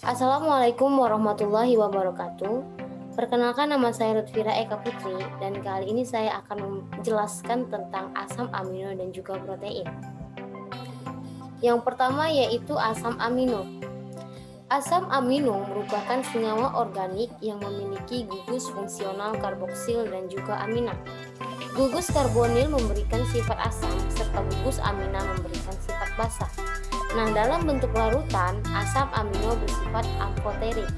Assalamualaikum warahmatullahi wabarakatuh. Perkenalkan, nama saya Lutfira Eka Putri dan kali ini saya akan menjelaskan tentang asam amino dan juga protein. Yang pertama yaitu asam amino. Asam amino merupakan senyawa organik yang memiliki gugus fungsional karboksil dan juga amina. Gugus karbonil memberikan sifat asam serta gugus amina memberikan sifat basa. Nah, dalam bentuk larutan, asam amino bersifat amfoterik.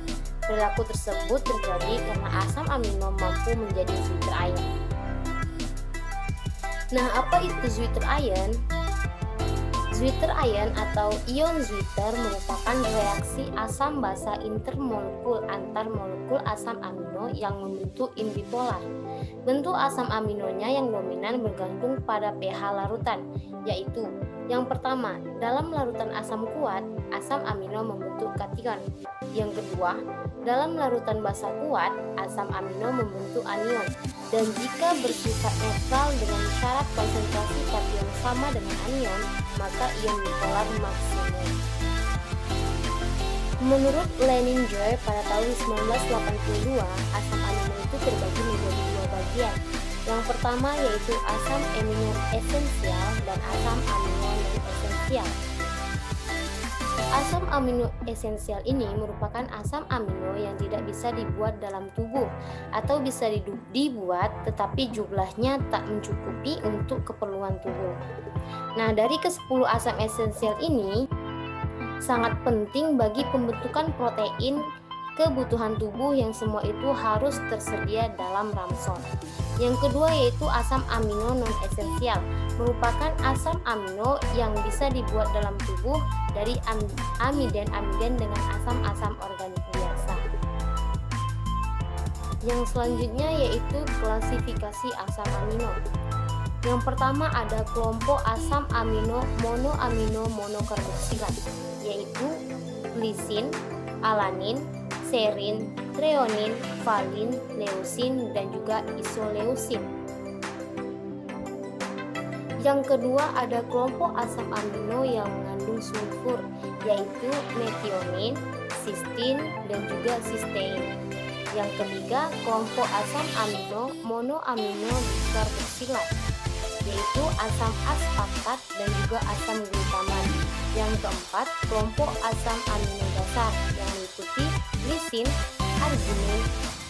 Perilaku tersebut terjadi karena asam amino mampu menjadi zwitter ion. Nah, apa itu zwitter ion? Zwitter ion atau ion zwitter merupakan reaksi asam basa intermolekul antar molekul asam amino yang membentuk bipolar. Bentuk asam aminonya yang dominan bergantung pada pH larutan, yaitu yang pertama, dalam larutan asam kuat, asam amino membentuk kation. Yang kedua, dalam larutan basa kuat, asam amino membentuk anion. Dan jika bersifat netral dengan syarat konsentrasi kation sama dengan anion, maka ion bipolar maksimum. Menurut Leninger pada tahun 1982, asam amino itu terbagi menjadi dua bagian. Yang pertama yaitu asam amino esensial dan asam amino non-esensial. Asam amino esensial ini merupakan asam amino yang tidak bisa dibuat dalam tubuh atau bisa dibuat tetapi jumlahnya tak mencukupi untuk keperluan tubuh. Nah, dari ke-10 asam esensial ini sangat penting bagi pembentukan protein kebutuhan tubuh yang semua itu harus tersedia dalam ramson. Yang kedua yaitu asam amino non-esensial, merupakan asam amino yang bisa dibuat dalam tubuh dari amiden dengan asam-asam organik biasa. Yang selanjutnya yaitu klasifikasi asam amino. Yang pertama ada kelompok asam amino monoamino monokarboksilat, yaitu lisin, alanin, serin, treonin, valin, leusin, dan juga isoleusin. Yang kedua ada kelompok asam amino yang mengandung sulfur, yaitu metionin, cysteine, dan juga cysteine. Yang ketiga kelompok asam amino monoamino dikarboksilat, yaitu asam aspartat dan juga asam glutamat. Yang keempat kelompok asam amino dasar yang meliputi lisin, arginin,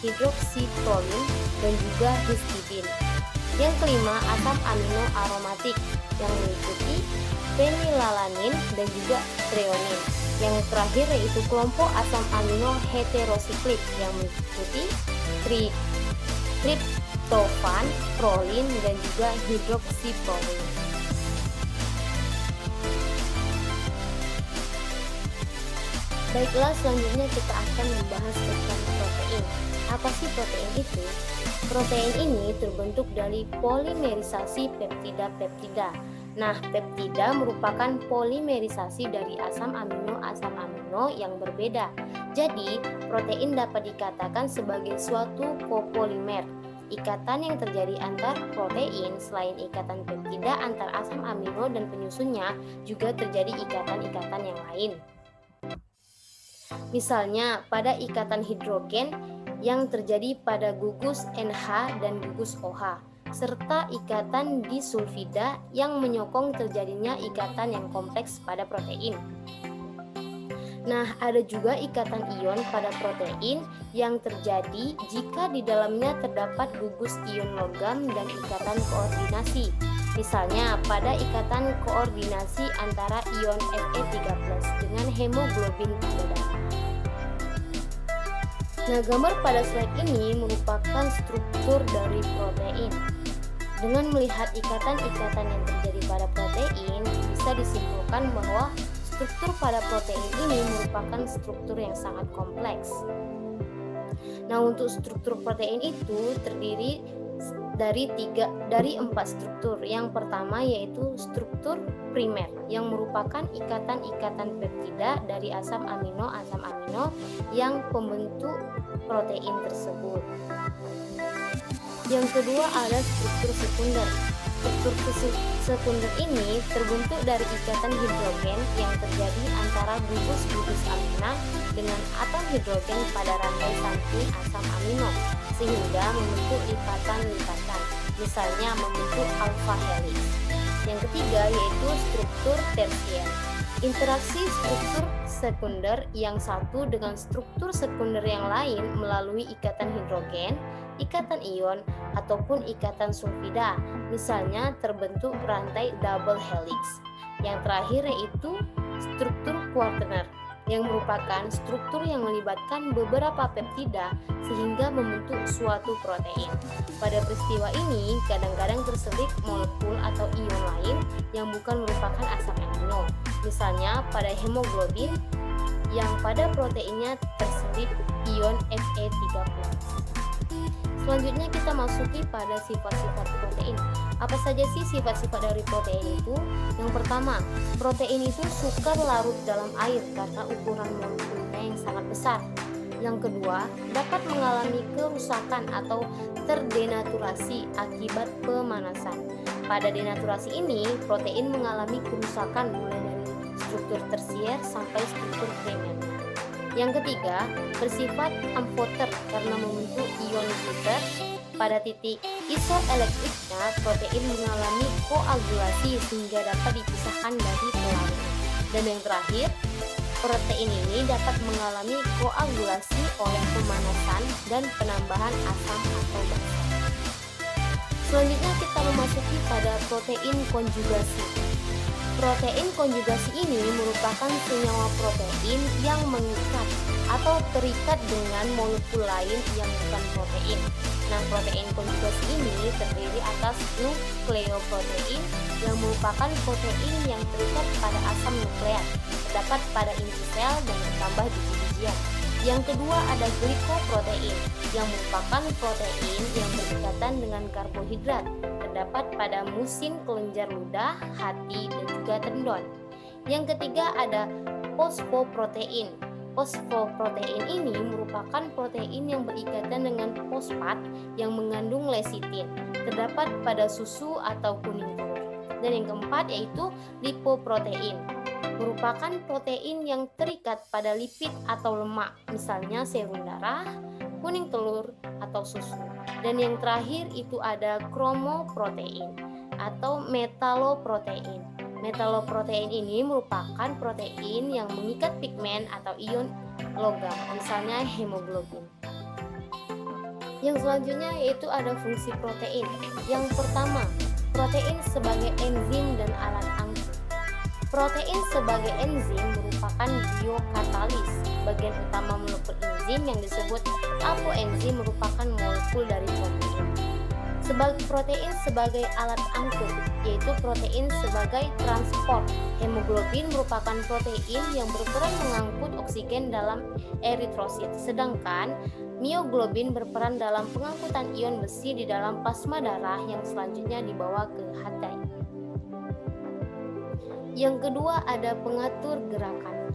hidroksiprolin, dan juga histidin. Yang kelima asam amino aromatik yang meliputi fenilalanin dan juga treonin. Yang terakhir yaitu kelompok asam amino heterosiklik yang meliputi triptofan, prolin, dan juga hidroksiprolin. Baiklah, selanjutnya kita akan membahas tentang protein. Apa sih protein itu? Protein ini terbentuk dari polimerisasi peptida-peptida. Nah, peptida merupakan polimerisasi dari asam amino yang berbeda. Jadi, protein dapat dikatakan sebagai suatu kopolimer. Ikatan yang terjadi antar protein selain ikatan peptida antar asam amino dan penyusunnya, juga terjadi ikatan-ikatan yang lain. Misalnya pada ikatan hidrogen yang terjadi pada gugus NH dan gugus OH, serta ikatan disulfida yang menyokong terjadinya ikatan yang kompleks pada protein. Nah, ada juga ikatan ion pada protein yang terjadi jika di dalamnya terdapat gugus ion logam dan ikatan koordinasi. Misalnya pada ikatan koordinasi antara ion Fe3+ dengan hemoglobin pada darah. Nah, gambar pada slide ini merupakan struktur dari protein. Dengan melihat ikatan-ikatan yang terjadi pada protein, bisa disimpulkan bahwa struktur pada protein ini merupakan struktur yang sangat kompleks. Nah, untuk struktur protein itu terdiri dari 4 struktur. Yang pertama yaitu struktur primer yang merupakan ikatan-ikatan peptida dari asam amino yang pembentuk protein tersebut. Yang kedua ada struktur sekunder. Struktur sekunder ini terbentuk dari ikatan hidrogen yang terjadi antara gugus-gugus amina dengan atom hidrogen pada rantai samping asam amino sehingga membentuk lipatan-lipatan, misalnya membentuk alpha helix. Yang ketiga yaitu struktur tersier. Interaksi struktur sekunder yang satu dengan struktur sekunder yang lain melalui ikatan hidrogen, ikatan ion, ataupun ikatan sulfida, misalnya terbentuk rantai double helix. Yang terakhir yaitu struktur kuartener, yang merupakan struktur yang melibatkan beberapa peptida sehingga membentuk suatu protein. Pada peristiwa ini, kadang-kadang terselip molekul atau ion lain yang bukan merupakan asam amino, misalnya pada hemoglobin yang pada proteinnya terselip ion Fe3+. Selanjutnya kita masuki pada sifat-sifat protein. Apa saja sih sifat-sifat dari protein itu? Yang pertama, protein itu sukar larut dalam air karena ukuran molekulnya yang sangat besar. Yang kedua, dapat mengalami kerusakan atau terdenaturasi akibat pemanasan. Pada denaturasi ini, protein mengalami kerusakan mulai dari struktur tersier sampai struktur primernya. Yang ketiga, bersifat amphoter karena membentuk ion glitter. Pada titik isoelektriknya, protein mengalami koagulasi sehingga dapat dipisahkan dari pelarut. Dan yang terakhir, protein ini dapat mengalami koagulasi oleh pemanasan dan penambahan asam atau basa. Selanjutnya kita memasuki pada protein konjugasi. Protein konjugasi ini merupakan senyawa protein yang mengikat atau terikat dengan molekul lain yang bukan protein. Nah, protein konjugasi ini terdiri atas nukleoprotein yang merupakan protein yang terikat pada asam nukleat, terdapat pada inti sel dan ditambah biji-bijian. Yang kedua ada glikoprotein yang merupakan protein yang berikatan dengan karbohidrat, terdapat pada musin kelenjar ludah, hati, dan juga tendon. Yang ketiga ada fosfoprotein. Fosfoprotein ini merupakan protein yang berikatan dengan fosfat yang mengandung lesitin, terdapat pada susu atau kuning telur. Dan yang keempat yaitu lipoprotein, merupakan protein yang terikat pada lipid atau lemak, misalnya serum darah, kuning telur, atau susu. Dan yang terakhir itu ada kromoprotein atau metaloprotein. Metaloprotein ini merupakan protein yang mengikat pigmen atau ion logam, misalnya hemoglobin. Yang selanjutnya yaitu ada fungsi protein. Yang pertama, protein sebagai enzim dan alat angkuh. Protein sebagai enzim merupakan biokatalis. Bagian utama molekul enzim yang disebut apoenzim merupakan molekul dari protein. Protein sebagai alat angkut, yaitu protein sebagai transport. Hemoglobin merupakan protein yang berperan mengangkut oksigen dalam eritrosit, sedangkan mioglobin berperan dalam pengangkutan ion besi di dalam plasma darah yang selanjutnya dibawa ke hati. Yang kedua ada pengatur gerakan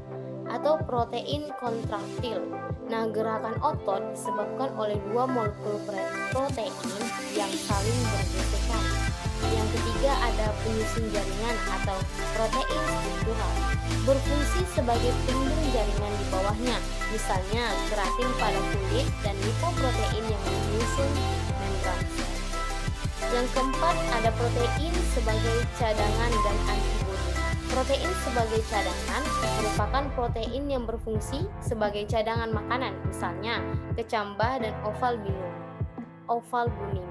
atau protein kontraktil. Nah, gerakan otot disebabkan oleh dua molekul protein yang saling bergesekan. Yang ketiga ada penyusun jaringan atau protein struktural, berfungsi sebagai pelindung jaringan di bawahnya, misalnya keratin pada kulit dan lipoprotein yang menyusun membran sel. Yang keempat ada protein sebagai cadangan dan antibodi. Protein sebagai cadangan merupakan protein yang berfungsi sebagai cadangan makanan, misalnya kecambah dan oval buning.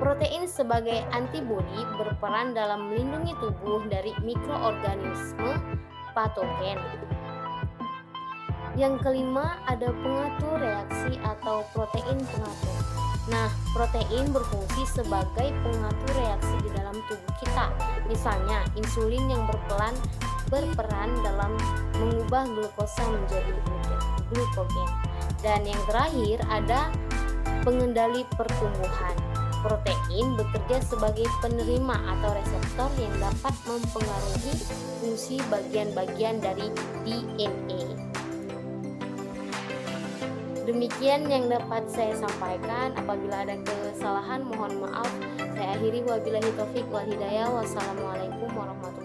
Protein sebagai antibodi berperan dalam melindungi tubuh dari mikroorganisme patogen. Yang kelima ada pengatur reaksi atau protein pengatur. Nah, protein berfungsi sebagai pengatur reaksi di dalam tubuh kita. Misalnya, insulin yang berperan dalam mengubah glukosa menjadi glukogen. Dan yang terakhir ada pengendali pertumbuhan. Protein bekerja sebagai penerima atau reseptor yang dapat mempengaruhi fungsi bagian-bagian dari DNA. Demikian yang dapat saya sampaikan. Apabila ada kesalahan mohon maaf. Saya akhiri, wabillahi taufik wal hidayah. Wassalamualaikum warahmatullahi wabarakatuh.